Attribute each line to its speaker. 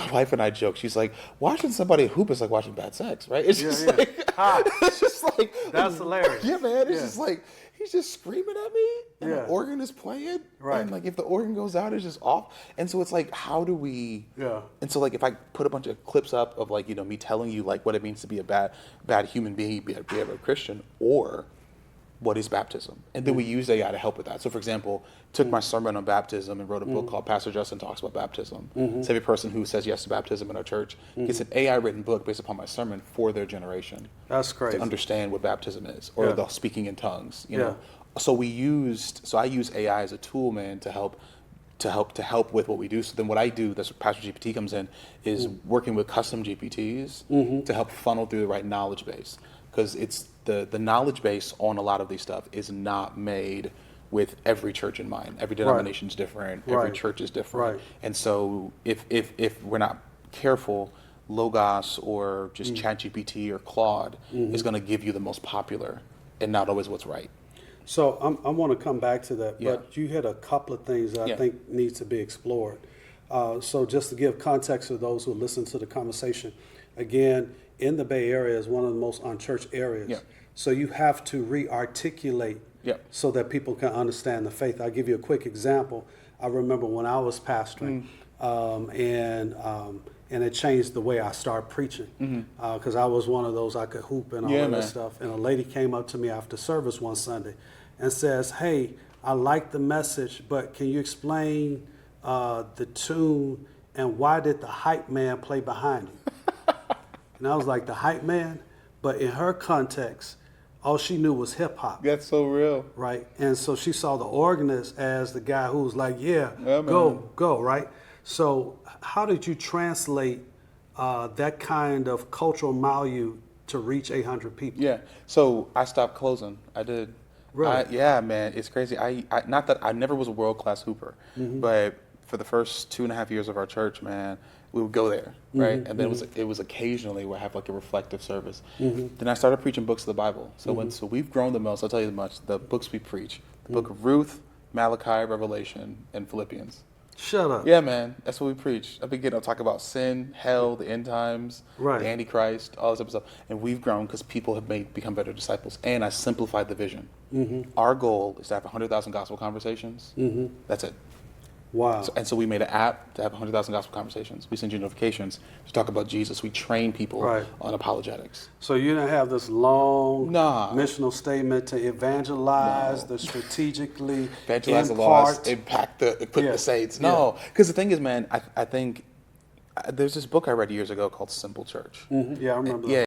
Speaker 1: my wife and I joke. She's like, watching somebody hoop is like watching bad sex, right? It's just like, it's just like,
Speaker 2: that's hilarious.
Speaker 1: Yeah, man. It's just like, he's just screaming at me, and the organ is playing,
Speaker 2: right?
Speaker 1: And like, if the organ goes out, it's just off. And so it's like, how do we?
Speaker 2: Yeah.
Speaker 1: And so like, if I put a bunch of clips up of like, me telling you like what it means to be a bad human being, be a Christian, or what is baptism? And then we use AI to help with that. So for example, took my sermon on baptism and wrote a book called Pastor Justin Talks About Baptism. So every person who says yes to baptism in our church gets an AI written book based upon my sermon for their generation.
Speaker 2: That's crazy.
Speaker 1: To understand what baptism is, or the speaking in tongues, know. So I use AI as a tool, man, to help with what we do. So then what I do, that's where Pastor GPT comes in, is working with custom GPTs to help funnel through the right knowledge base. Because it's the knowledge base on a lot of these stuff is not made with every church in mind. Every denomination is different. Every church is different. And so if we're not careful, Logos or just ChatGPT or Claude is going to give you the most popular and not always what's right.
Speaker 2: So I want to come back to that, but you had a couple of things that I think needs to be explored. So just to give context to those who listen to the conversation, again, in the Bay Area is one of the most unchurched areas.
Speaker 1: Yeah.
Speaker 2: So you have to re-articulate so that people can understand the faith. I'll give you a quick example. I remember when I was pastoring, and it changed the way I started preaching, because I was one of those, I could hoop and all of that stuff. And a lady came up to me after service one Sunday and says, "Hey, I like the message, but can you explain the tune and why did the hype man play behind you?" And I was like, the hype man? But in her context, all she knew was hip hop.
Speaker 1: That's so real.
Speaker 2: Right? And so she saw the organist as the guy who was like, go, right? So how did you translate that kind of cultural milieu to reach 800 people?
Speaker 1: Yeah. So I stopped closing. I did.
Speaker 2: Really?
Speaker 1: Yeah, man. It's crazy. I not that I never was a world-class hooper, but for the first 2.5 years of our church, man, we would go there, right? And then it was occasionally we'd have like a reflective service. Then I started preaching books of the Bible. So so we've grown the most. I'll tell you much. The books we preach: the book of Ruth, Malachi, Revelation, and Philippians.
Speaker 2: Shut up.
Speaker 1: Yeah, man. That's what we preach. I begin to talk about sin, hell, the end times, the Antichrist, all this type of stuff. And we've grown because people have become better disciples. And I simplified the vision. Our goal is to have 100,000 gospel conversations. That's it.
Speaker 2: Wow.
Speaker 1: So we made an app to have 100,000 gospel conversations. We send you notifications to talk about Jesus. We train people on apologetics.
Speaker 2: So you didn't have this long missional statement to evangelize, the strategically
Speaker 1: evangelize the lost, equip the saints. No, because the thing is, man, I think there's this book I read years ago called Simple Church.
Speaker 2: Yeah, I remember that.
Speaker 1: Yeah.